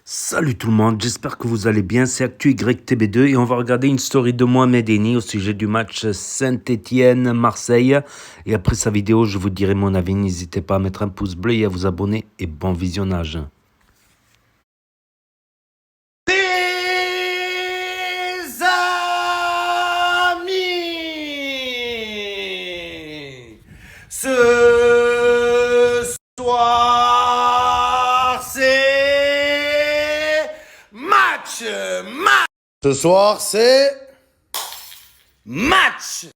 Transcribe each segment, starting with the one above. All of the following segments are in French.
Salut tout le monde, j'espère que vous allez bien, c'est ActuYTB2 et on va regarder une story de Mohamed Eni au sujet du match Saint-Étienne-Marseille. Et après sa vidéo, je vous dirai mon avis, n'hésitez pas à mettre un pouce bleu et à vous abonner et bon visionnage. Les amis, ce soir c'est match. Ce soir c'est match.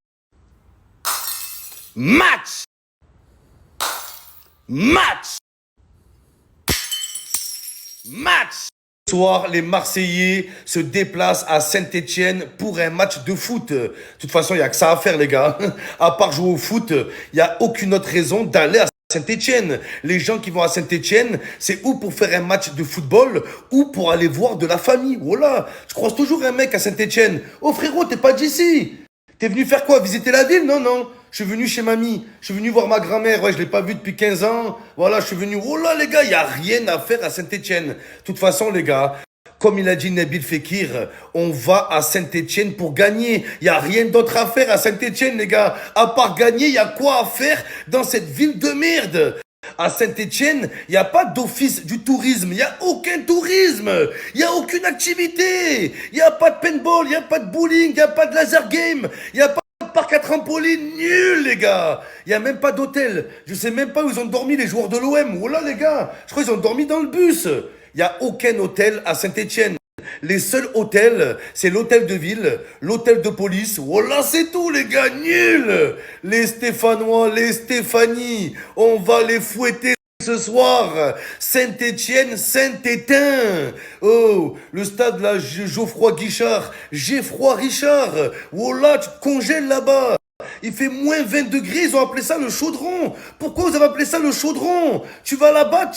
Ce soir, les Marseillais se déplacent à Saint-Étienne pour un match de foot. De toute façon, il n'y a que ça à faire, les gars. À part jouer au foot, il n'y a aucune autre raison d'aller à Saint-Étienne. Les gens qui vont à Saint-Étienne, c'est ou pour faire un match de football ou pour aller voir de la famille. Voilà, je croise toujours un mec à Saint-Étienne. Oh frérot, t'es pas d'ici. T'es venu faire quoi? Visiter la ville? Non, non. Je suis venu chez mamie. Je suis venu voir ma grand-mère. Ouais, je l'ai pas vue depuis 15 ans. Voilà, je suis venu. Oh là, les gars, il y a rien à faire à Saint-Étienne. De toute façon, les gars, comme il a dit Nabil Fekir, on va à Saint-Étienne pour gagner. Il y a rien d'autre à faire à Saint-Étienne, les gars. À part gagner, il y a quoi à faire dans cette ville de merde? À Saint-Étienne, il n'y a pas d'office du tourisme, il n'y a aucun tourisme, il n'y a aucune activité, il n'y a pas de paintball, il n'y a pas de bowling, il n'y a pas de laser game, il n'y a pas de parc à trampoline, nul les gars. Il n'y a même pas d'hôtel, je sais même pas où ils ont dormi les joueurs de l'OM, oh là les gars, je crois qu'ils ont dormi dans le bus. Il n'y a aucun hôtel à Saint-Étienne. Les seuls hôtels, c'est l'hôtel de ville, l'hôtel de police. Voilà, c'est tout, les gars, nul. Les Stéphanois, les Stéphanie, on va les fouetter ce soir. Saint-Étienne, Saint-Étain. Oh, le stade là, Geoffroy Guichard, Geoffroy Richard. Voilà, tu te congèles là-bas. Il fait moins 20 degrés, ils ont appelé ça le chaudron. Pourquoi vous avez appelé ça le chaudron? Tu vas là-bas,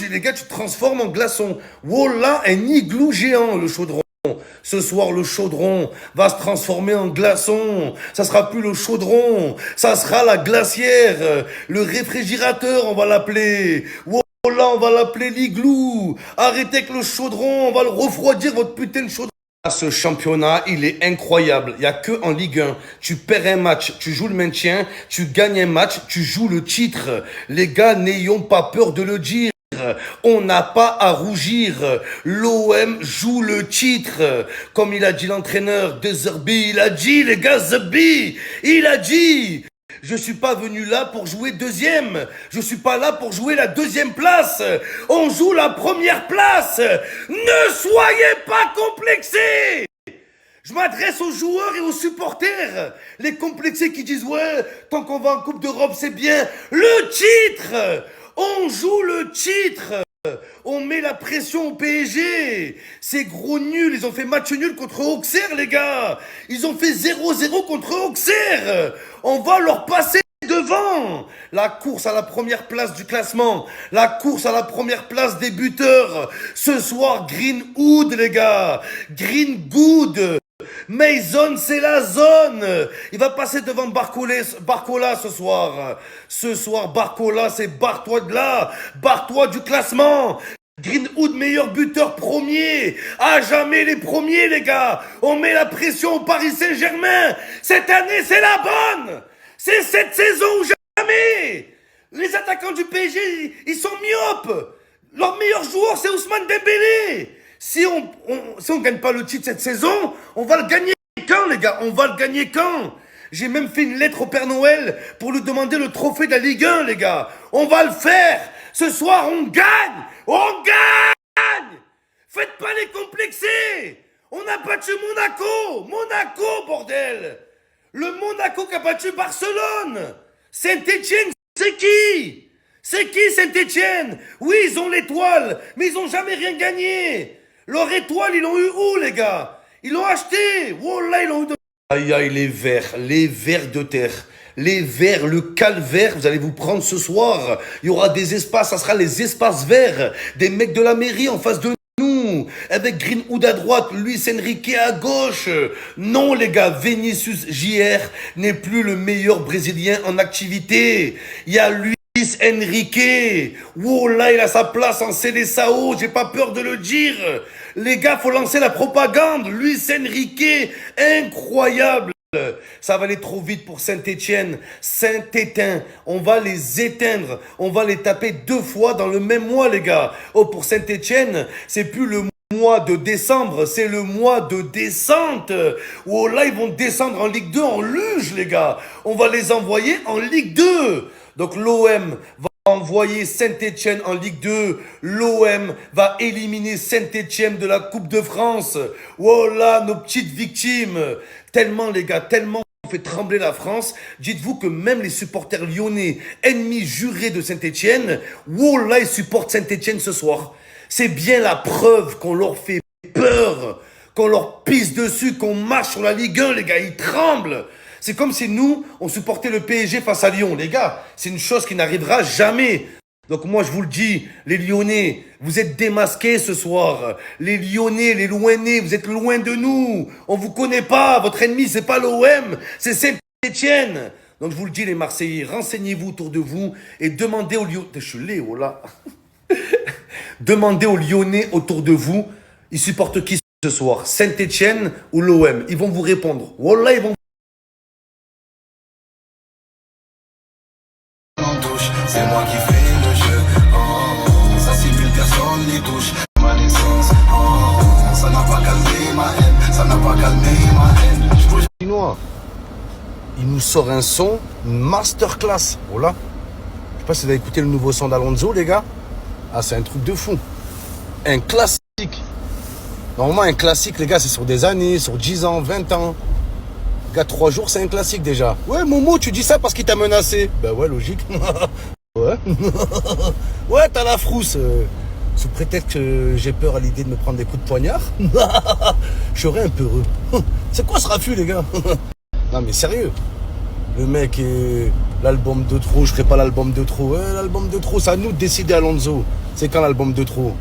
les gars, tu te transformes en glaçon. Voilà, un igloo géant, le chaudron. Ce soir, le chaudron va se transformer en glaçon. Ça sera plus le chaudron, ça sera la glacière. Le réfrigérateur, on va l'appeler. Voilà, on va l'appeler l'igloo. Arrêtez avec le chaudron, on va le refroidir, votre putain de chaudron. Ce championnat, il est incroyable. Il n'y a que en Ligue 1. Tu perds un match, tu joues le maintien, tu gagnes un match, tu joues le titre. Les gars, n'ayons pas peur de le dire. On n'a pas à rougir. L'OM joue le titre. Comme il a dit l'entraîneur de Zerbi, il a dit, les gars, Zerbi, il a dit... Je suis pas venu là pour jouer deuxième. Je suis pas là pour jouer la deuxième place. On joue la première place. Ne soyez pas complexés. Je m'adresse aux joueurs et aux supporters. Les complexés qui disent ouais, tant qu'on va en Coupe d'Europe, c'est bien. Le titre. On joue le titre. On met la pression au PSG. C'est gros nul. Ils ont fait match nul contre Auxerre, les gars. Ils ont fait 0-0 contre Auxerre. On va leur passer devant. La course à la première place du classement. La course à la première place des buteurs. Ce soir, Greenwood, les gars. Greenwood. Mason, c'est la zone. Il va passer devant Barcola ce soir. Ce soir, Barcola, c'est barre-toi de là. Barre-toi du classement. Greenwood, meilleur buteur premier. À jamais les premiers, les gars. On met la pression au Paris Saint-Germain. Cette année, c'est la bonne. C'est cette saison ou jamais. Les attaquants du PSG, ils sont myopes. Leur meilleur joueur, c'est Ousmane Dembélé. Si on gagne pas le titre cette saison, on va le gagner quand, les gars? On va le gagner quand? J'ai même fait une lettre au Père Noël pour lui demander le trophée de la Ligue 1, les gars. On va le faire. Ce soir, on gagne. On gagne. Faites pas les complexés. On a battu Monaco. Monaco, bordel. Le Monaco qui a battu Barcelone. Saint-Étienne, c'est qui? C'est qui Saint-Étienne? Oui, ils ont l'étoile, mais ils ont jamais rien gagné. Leur étoile, ils l'ont eu où, les gars? Ils l'ont acheté. Oh là, ils l'ont eu de... Aïe, aïe, les vers de terre. Les vers, le calvaire, vous allez vous prendre ce soir. Il y aura des espaces, ça sera les espaces verts. Des mecs de la mairie en face de nous. Avec Greenwood à droite, Luis Enrique à gauche. Non, les gars, Vinicius JR n'est plus le meilleur Brésilien en activité. Il y a Luis Luis Enrique. Oh là, il a sa place en Seleção, j'ai pas peur de le dire. Les gars, faut lancer la propagande. Luis Enrique, incroyable. Ça va aller trop vite pour Saint-Étienne. Saint-Étienne, on va les éteindre. On va les taper 2 fois dans le même mois, les gars. Oh, pour Saint-Étienne, c'est plus le mois de décembre, c'est le mois de descente. Oh là, ils vont descendre en Ligue 2 en luge, les gars. On va les envoyer en Ligue 2. Donc l'OM va envoyer Saint-Étienne en Ligue 2. L'OM va éliminer Saint-Étienne de la Coupe de France. Oh là, nos petites victimes. Tellement, les gars, tellement on fait trembler la France. Dites-vous que même les supporters lyonnais, ennemis jurés de Saint-Étienne, oh là, ils supportent Saint-Étienne ce soir. C'est bien la preuve qu'on leur fait peur, qu'on leur pisse dessus, qu'on marche sur la Ligue 1, les gars, ils tremblent. C'est comme si nous, on supportait le PSG face à Lyon. Les gars, c'est une chose qui n'arrivera jamais. Donc moi, je vous le dis, les Lyonnais, vous êtes démasqués ce soir. Les Lyonnais, les Louennais, vous êtes loin de nous. On vous connaît pas. Votre ennemi, c'est pas l'OM, c'est Saint-Étienne. Donc je vous le dis, les Marseillais, renseignez-vous autour de vous et demandez aux Lyonnais... Je suis Léo, là. Demandez aux Lyonnais autour de vous, ils supportent qui ce soir, Saint-Étienne ou l'OM? Ils vont vous répondre. Wallah, ils vont. C'est moi qui fais le jeu. Oh, ça simule personne les touche. Ma naissance, oh, ça n'a pas calmé ma haine. Ça n'a pas calmé ma haine. Je bouge. Chinois, il nous sort un son, une masterclass. Voilà. Je sais pas si vous avez écouté le nouveau son d'Alonso, les gars. Ah, c'est un truc de fou. Un classique. Normalement, un classique, les gars, c'est sur des années, sur 10 ans, 20 ans. Les gars, 3 jours, c'est un classique déjà. Ouais, Momo, tu dis ça parce qu'il t'a menacé. Ben ouais, logique. Ouais. Ouais, t'as la frousse. Sous prétexte que j'ai peur à l'idée de me prendre des coups de poignard. Je serais un peu heureux. C'est quoi ce raffut, les gars? Non, mais sérieux. Le mec est l'album de trop, je ferai pas l'album de trop. Ouais, l'album de trop, c'est à nous de décider, Alonso. C'est quand l'album de trop?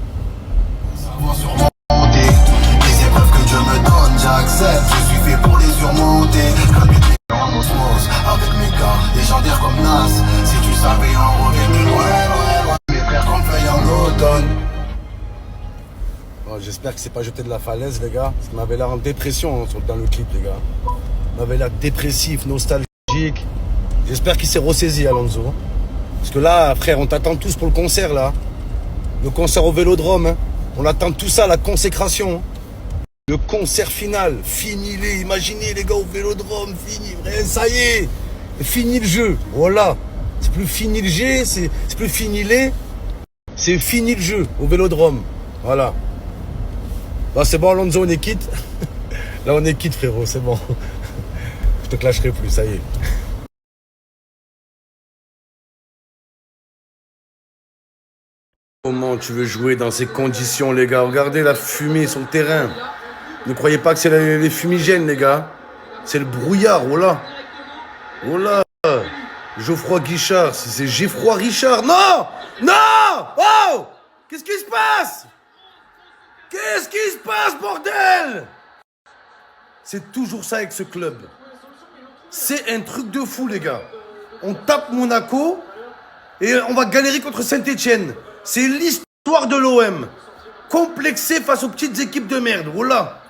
Savoir surmonter les épreuves que Dieu me donne, j'accepte. Je suis fait pour les surmonter. Gravité en osmose avec mes gars, légendaires comme Nas. Si tu savais en revenir loin, mes frères comme feuilles en automne. Bon, j'espère que c'est pas jeté de la falaise, les gars. Parce qu'il m'avait l'air en dépression dans le clip, les gars. Il m'avait l'air dépressif, nostalgique. J'espère qu'il s'est ressaisi, Alonso. Parce que là, frère, on t'attend tous pour le concert, là. Le concert au Vélodrome, hein. On attend tout ça, la consécration. Le concert final. Fini-les, imaginez, les gars, au Vélodrome. Fini, ça y est. Fini le jeu. Voilà. C'est plus fini le jeu, c'est plus fini les. C'est fini le jeu au Vélodrome. Voilà. Bah, c'est bon, Alonso, on est quitte. Là, on est quitte, frérot, c'est bon. Je te clasherai plus, ça y est. Comment tu veux jouer dans ces conditions, les gars? Regardez la fumée sur le terrain. Ne croyez pas que c'est les fumigènes, les gars. C'est le brouillard, oh là. Oh là. Geoffroy Guichard, c'est Geoffroy Richard. Non! Non! Oh! Qu'est-ce qui se passe? Qu'est-ce qui se passe, bordel? C'est toujours ça avec ce club. C'est un truc de fou, les gars. On tape Monaco et on va galérer contre Saint-Étienne. C'est l'histoire de l'OM. Complexé face aux petites équipes de merde. Voilà.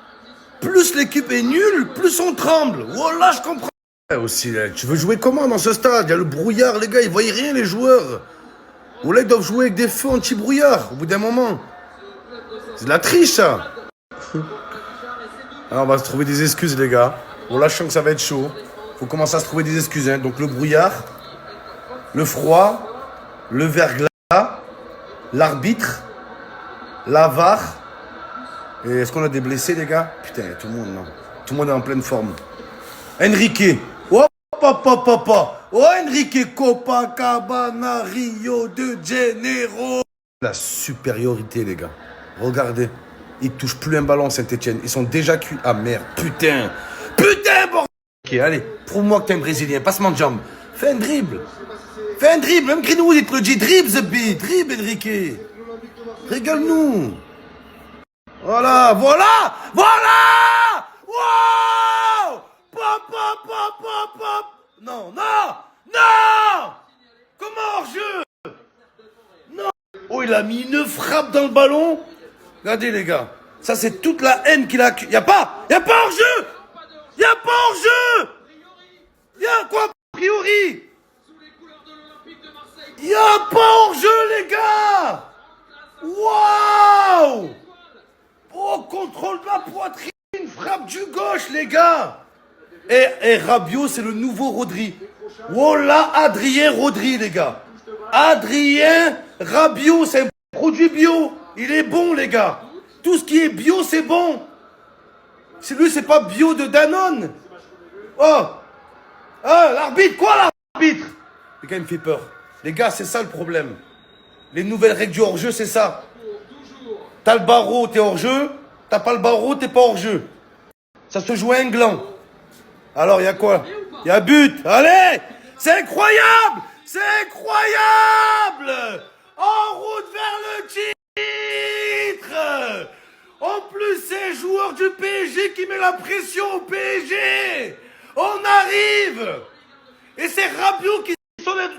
Plus l'équipe est nulle, plus on tremble. Voilà, je comprends. Aussi, là, tu veux jouer comment dans ce stade? Il y a le brouillard, les gars, ils voient rien, les joueurs. Voilà, ils doivent jouer avec des feux anti-brouillard au bout d'un moment. C'est de la triche, ça. Alors, on va se trouver des excuses, les gars. Bon, là, je sens que ça va être chaud. Faut commencer à se trouver des excuses, hein. Donc, le brouillard, le froid, le verglas, l'arbitre, la VAR. Et est-ce qu'on a des blessés, les gars? Putain, tout le monde, non. Tout le monde est en pleine forme. Enrique. Oh, papa. Oh, Enrique Copacabana, Rio de Janeiro. La supériorité, les gars. Regardez. Ils touchent plus un ballon, Saint-Étienne. Ils sont déjà cuits. Ah, merde. Putain, bordel. Ok, allez. Prouve-moi que t'es un Brésilien. Passe-moi de jambe. Fais un dribble. Même Greenwood, il te le dit. Dribble, Enrique. Régale-nous. Voilà. Wow! Pop. Non. Comment hors-jeu? Oh, il a mis une frappe dans le ballon. Regardez, les gars. Ça, c'est toute la haine qu'il a... Y'a pas hors-jeu. Y'a pas hors-jeu. Y'a quoi, a priori? Y'a pas hors-jeu, les gars. Waouh. Oh, contrôle de la poitrine, frappe du gauche, les gars. Et Rabiot, c'est le nouveau Rodri. Oh là, Adrien Rodri, les gars. Adrien Rabiot, c'est un produit bio. Il est bon, les gars. Tout ce qui est bio, c'est bon. Lui, c'est pas bio de Danone. Oh, l'arbitre, quoi, l'arbitre? Les gars, il me fait peur. Les gars, c'est ça le problème. Les nouvelles règles du hors-jeu, c'est ça. T'as le barreau, t'es hors-jeu. T'as pas le barreau, t'es pas hors-jeu. Ça se joue à un gland. Alors, il y a quoi? Il y a but. Allez! C'est incroyable! C'est incroyable! En route vers le titre! En plus, c'est joueur du PSG qui met la pression au PSG! On arrive! Et c'est Rabiot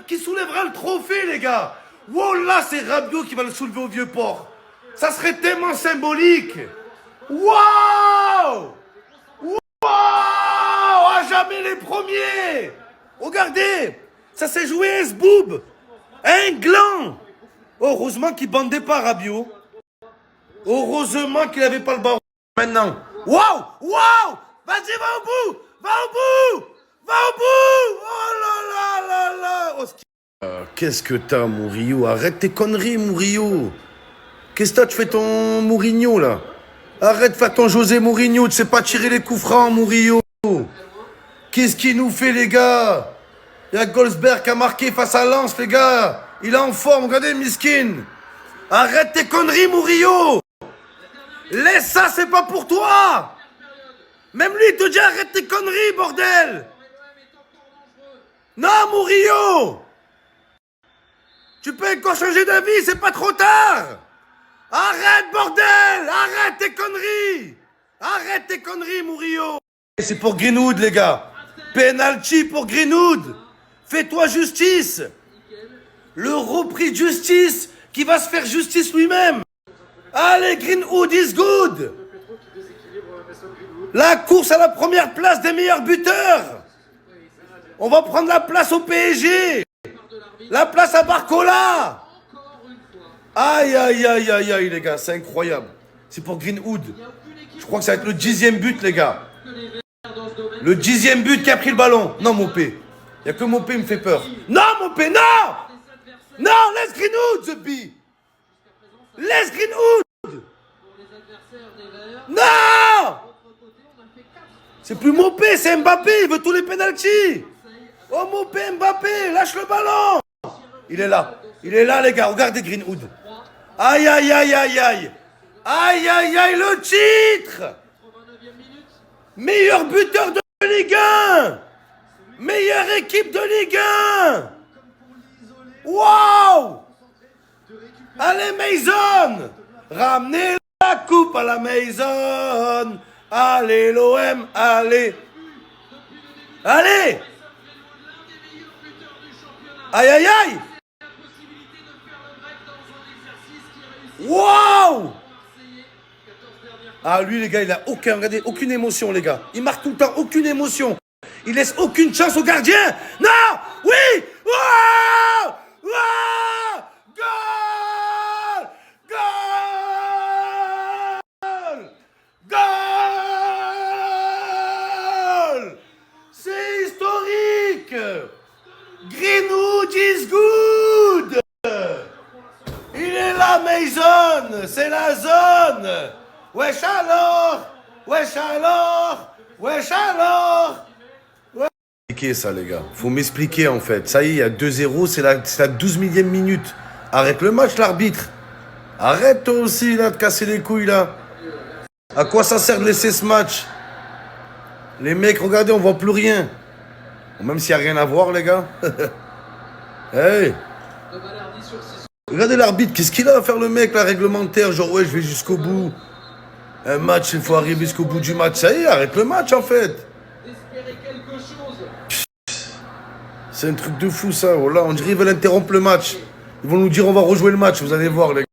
qui soulèvera le trophée, les gars! Wow, là, c'est Rabiot qui va le soulever au Vieux-Port! Ça serait tellement symbolique! Waouh! À jamais les premiers! Regardez! Ça s'est joué à Sboob! Un gland! Heureusement qu'il bandait pas Rabiot. Heureusement qu'il avait pas le barreau. Maintenant. Waouh! Waouh! Vas-y, va au bout! Va au bout! Va au bout! Oh là là là là! Qu'est-ce que t'as, Murillo? Arrête tes conneries, Murillo! Qu'est-ce que t'as? Tu fais ton Mourinho, là? Arrête de faire ton José Mourinho, tu sais pas tirer les coups francs, Murillo. Qu'est-ce qu'il nous fait, les gars? Il y a Goldsberg qui a marqué face à Lens, les gars. Il est en forme, regardez, Miskin. Arrête tes conneries, Murillo. Laisse ça, c'est pas pour toi. Même lui, il te dit arrête tes conneries, bordel. Non, Murillo. Tu peux encore changer d'avis, c'est pas trop tard. Arrête, bordel! Arrête tes conneries! Arrête tes conneries, Murillo! C'est pour Greenwood, les gars. Penalty pour Greenwood. Fais-toi justice. Le repris de justice qui va se faire justice lui-même. Allez, Greenwood is good. La course à la première place des meilleurs buteurs. On va prendre la place au PSG. La place à Barcola. Aïe, aïe, aïe, aïe, aïe, les gars, c'est incroyable. C'est pour Greenwood. Je crois que ça va être le 10e but, les gars. Le 10e but qui a pris le ballon. Non, Mopé. Il n'y a que Mopé qui me fait peur. Non, Mopé, non! Non, laisse Greenwood, The Bee. Laisse Greenwood. Non! C'est plus Mopé, c'est Mbappé. Il veut tous les pénaltys. Oh, Mopé, Mbappé, lâche le ballon. Il est là. Il est là, les gars. Regardez Greenwood. Aïe, aïe, aïe, aïe, aïe. Aïe, aïe, aïe, le titre. Meilleur buteur de Ligue 1. Meilleure équipe de Ligue 1. Waouh. Allez, Mason. Ramenez la coupe à la Mason. Allez, l'OM, allez. Allez. Aïe, aïe, aïe. Waouh! Ah, lui, les gars, il a regardez, aucune émotion, les gars. Il marque tout le temps, aucune émotion. Il laisse aucune chance au gardien. Non! Oui! Wow! Wow! Goal! Goal! Goal! C'est historique! Greenwood is good! Il est là, Mason! C'est la zone! Wesh alors! Wesh alors! Wesh alors! Ouais. Expliquer ça, les gars. Faut m'expliquer, en fait. Ça y est, il y a 2-0, c'est la 12 millième minute. Arrête le match, l'arbitre. Arrête, toi aussi, là, de casser les couilles, là. À quoi ça sert de laisser ce match? Les mecs, regardez, on voit plus rien. Même s'il n'y a rien à voir, les gars. Hey! Regardez l'arbitre, qu'est-ce qu'il a à faire le mec, la réglementaire? Genre, ouais, je vais jusqu'au bout. Un match, il faut arriver jusqu'au bout du match. Ça y est, arrête le match, en fait. C'est un truc de fou, ça. Oh là, on dirait qu'ils veulent interrompre le match. Ils vont nous dire on va rejouer le match, vous allez voir les gars.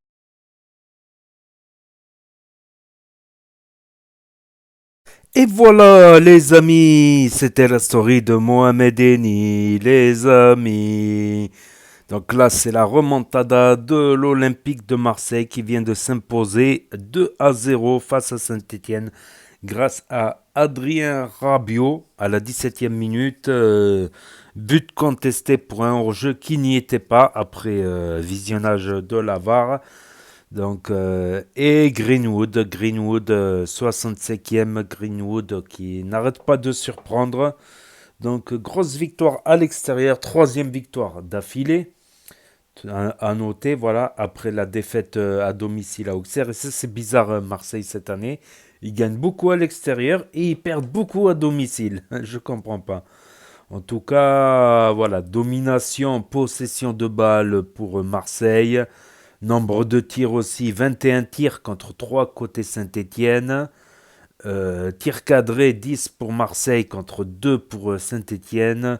Et voilà les amis, c'était la story de Mohamed Eni, les amis. Donc là, c'est la remontada de l'Olympique de Marseille qui vient de s'imposer 2-0 face à Saint-Étienne grâce à Adrien Rabiot à la 17e minute. But contesté pour un hors-jeu qui n'y était pas après visionnage de la VAR. Donc, et Greenwood, 65e Greenwood qui n'arrête pas de surprendre. Donc, grosse victoire à l'extérieur, troisième victoire d'affilée. À noter, voilà, après la défaite à domicile à Auxerre. Et ça, c'est bizarre, Marseille, cette année. Ils gagnent beaucoup à l'extérieur et ils perdent beaucoup à domicile. Je comprends pas. En tout cas, voilà, domination, possession de balles pour Marseille. Nombre de tirs aussi, 21 tirs contre 3 côté Saint-Étienne. Tirs cadrés, 10 pour Marseille contre 2 pour Saint-Étienne.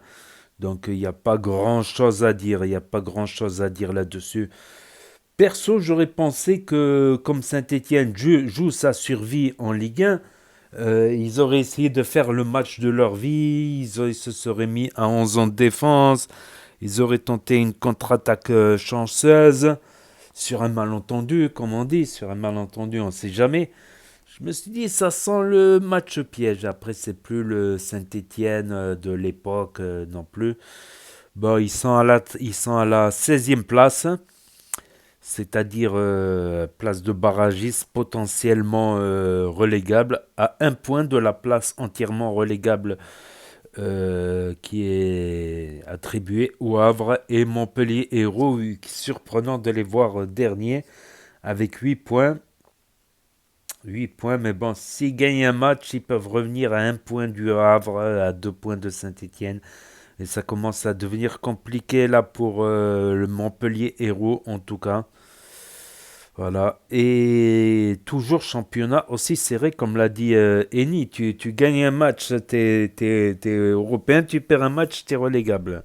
Donc il n'y a pas grand-chose à dire, il n'y a pas grand-chose à dire là-dessus. Perso, j'aurais pensé que comme Saint-Étienne joue sa survie en Ligue 1, ils auraient essayé de faire le match de leur vie, ils se seraient mis à 11 ans de défense, ils auraient tenté une contre-attaque chanceuse, sur un malentendu, comme on dit, sur un malentendu, on ne sait jamais. Je me suis dit, ça sent le match piège. Après, c'est plus le Saint-Étienne de l'époque non plus. Bon, ils sont à la 16e place, c'est-à-dire place de barragiste potentiellement relégable, à un point de la place entièrement relégable qui est attribuée au Havre et Montpellier Hérault. Surprenant de les voir derniers avec 8 points. 8 points, mais bon, s'ils gagnent un match, ils peuvent revenir à un point du Havre, à 2 points de Saint-Étienne. Et ça commence à devenir compliqué là pour le Montpellier Hérault en tout cas. Voilà. Et toujours championnat aussi serré, comme l'a dit Eni. Tu gagnes un match, t'es européen, tu perds un match, t'es relégable.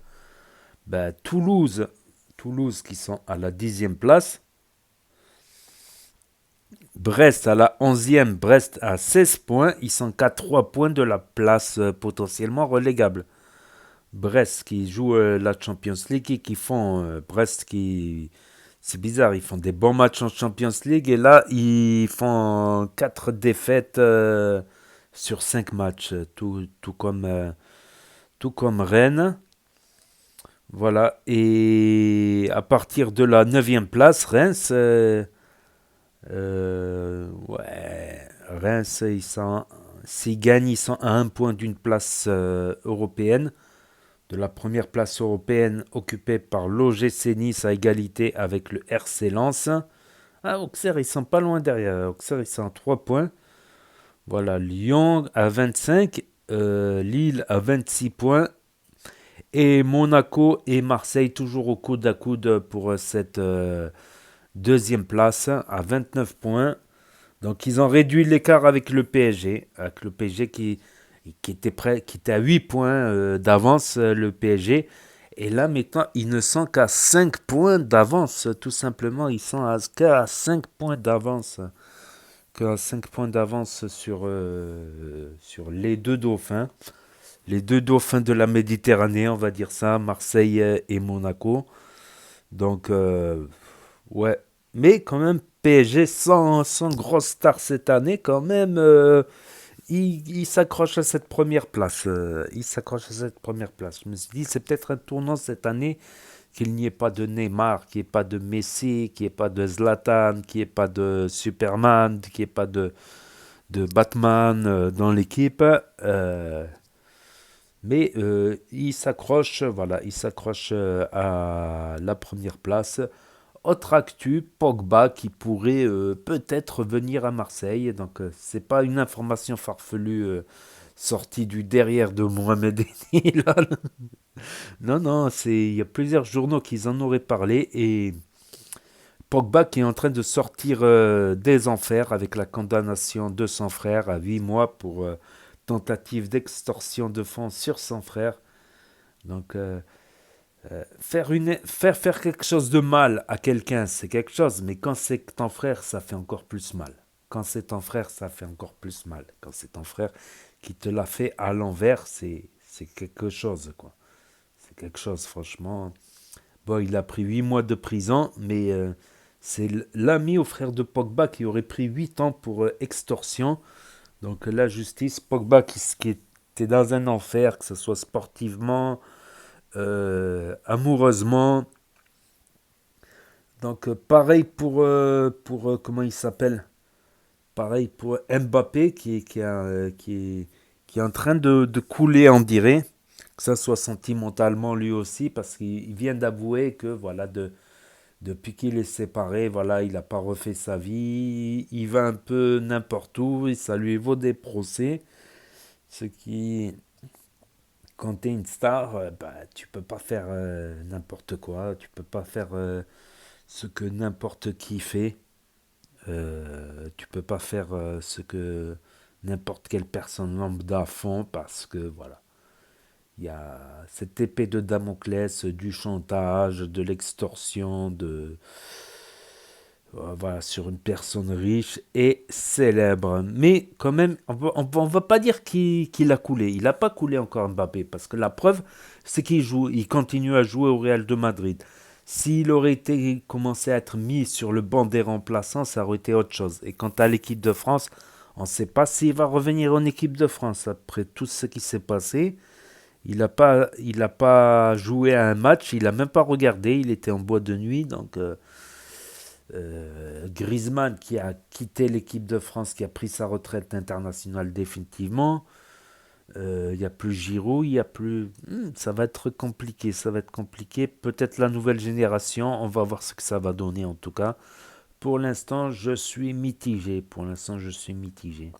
Ben, Toulouse qui sont à la 10e place. Brest à la 11e, Brest à 16 points. Ils sont qu'à 3 points de la place potentiellement relégable. Brest qui joue la Champions League et qui font Brest qui c'est bizarre, ils font des bons matchs en Champions League et là ils font 4 défaites sur 5 matchs, tout comme Rennes. Voilà, et à partir de la 9e place, Reims, ouais, Reims, s'ils gagnent, ils sont à un point d'une place européenne, de la première place européenne occupée par l'OGC Nice à égalité avec le RC Lens. Ah, Auxerre, ils sont pas loin derrière. Auxerre, ils sont à 3 points. Voilà, Lyon à 25, Lille à 26 points. Et Monaco et Marseille toujours au coude à coude pour cette deuxième place à 29 points. Donc ils ont réduit l'écart avec le PSG qui était à 8 points d'avance, le PSG. Et là maintenant, ils ne sont qu'à 5 points d'avance, tout simplement. Ils sont qu'à 5 points d'avance. Qu'à 5 points d'avance sur les deux dauphins. Les deux dauphins de la Méditerranée, on va dire ça, Marseille et Monaco. Donc, ouais. Mais quand même, PSG sans grosse star cette année, quand même, il s'accroche à cette première place. Il s'accroche à cette première place. Je me suis dit, c'est peut-être un tournant cette année qu'il n'y ait pas de Neymar, qu'il n'y ait pas de Messi, qu'il n'y ait pas de Zlatan, qu'il n'y ait pas de Superman, qu'il n'y ait pas de Batman dans l'équipe. Mais il s'accroche, voilà, il s'accroche à la première place. Autre actu, Pogba qui pourrait peut-être venir à Marseille. Donc c'est pas une information farfelue sortie du derrière de Mohamed Eni. Là. Non, non, il y a plusieurs journaux qui en auraient parlé et Pogba qui est en train de sortir des enfers avec la condamnation de son frère à 8 mois pour tentative d'extorsion de fonds sur son frère. Donc Faire quelque chose de mal à quelqu'un, c'est quelque chose, mais quand c'est ton frère, ça fait encore plus mal. Quand c'est ton frère, ça fait encore plus mal. Quand c'est ton frère qui te l'a fait à l'envers, c'est quelque chose, quoi. C'est quelque chose, franchement. Bon, il a pris 8 mois de prison, mais c'est l'ami au frère de Pogba qui aurait pris 8 ans pour extorsion. Donc la justice, Pogba qui était dans un enfer, que ce soit sportivement, amoureusement. Donc pareil pour comment il s'appelle. Pareil pour Mbappé qui est en train de couler, on dirait. Que ça soit sentimentalement lui aussi, parce qu'il vient d'avouer que voilà, depuis qu'il est séparé, voilà, il n'a pas refait sa vie. Il va un peu n'importe où et ça lui vaut des procès. Ce qui, quand tu es une star, bah, tu peux pas faire n'importe quoi. Tu peux pas faire ce que n'importe qui fait. Tu peux pas faire ce que n'importe quelle personne lambda font parce que voilà, il y a cette épée de Damoclès du chantage, de l'extorsion, voilà, sur une personne riche et célèbre. Mais quand même, on va pas dire qu'il a coulé. Il n'a pas coulé encore Mbappé parce que la preuve, c'est qu'il joue, il continue à jouer au Real de Madrid. S'il aurait été commencé à être mis sur le banc des remplaçants, ça aurait été autre chose. Et quant à l'équipe de France, on ne sait pas s'il va revenir en équipe de France après tout ce qui s'est passé. Il a pas joué à un match, il n'a même pas regardé, il était en boîte de nuit. Donc Griezmann qui a quitté l'équipe de France, qui a pris sa retraite internationale définitivement. Il n'y a plus Giroud, il y a plus. Ça va être compliqué, ça va être compliqué. Peut-être la nouvelle génération, on va voir ce que ça va donner en tout cas. Pour l'instant, je suis mitigé. Pour l'instant, je suis mitigé.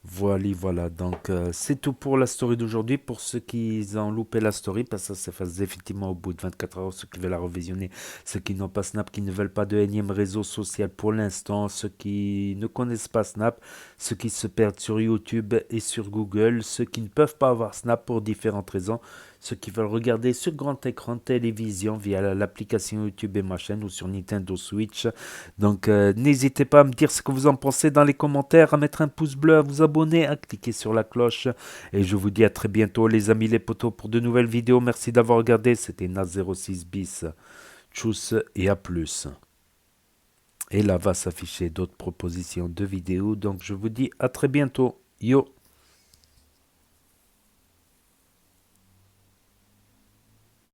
Voilà, voilà. Donc, c'est tout pour la story d'aujourd'hui. Pour ceux qui ont loupé la story, parce que ça s'efface effectivement au bout de 24 heures. Ceux qui veulent la revisionner, ceux qui n'ont pas Snap, qui ne veulent pas de énième réseau social pour l'instant, ceux qui ne connaissent pas Snap, ceux qui se perdent sur YouTube et sur Google, ceux qui ne peuvent pas avoir Snap pour différentes raisons, ceux qui veulent regarder sur grand écran télévision via l'application YouTube et ma chaîne ou sur Nintendo Switch. Donc n'hésitez pas à me dire ce que vous en pensez dans les commentaires, à mettre un pouce bleu, à vous abonner, à cliquer sur la cloche. Et je vous dis à très bientôt les amis les potos pour de nouvelles vidéos. Merci d'avoir regardé, c'était Naz06 bis. Tchuss et à plus. Et là va s'afficher d'autres propositions de vidéos. Donc je vous dis à très bientôt. Yo.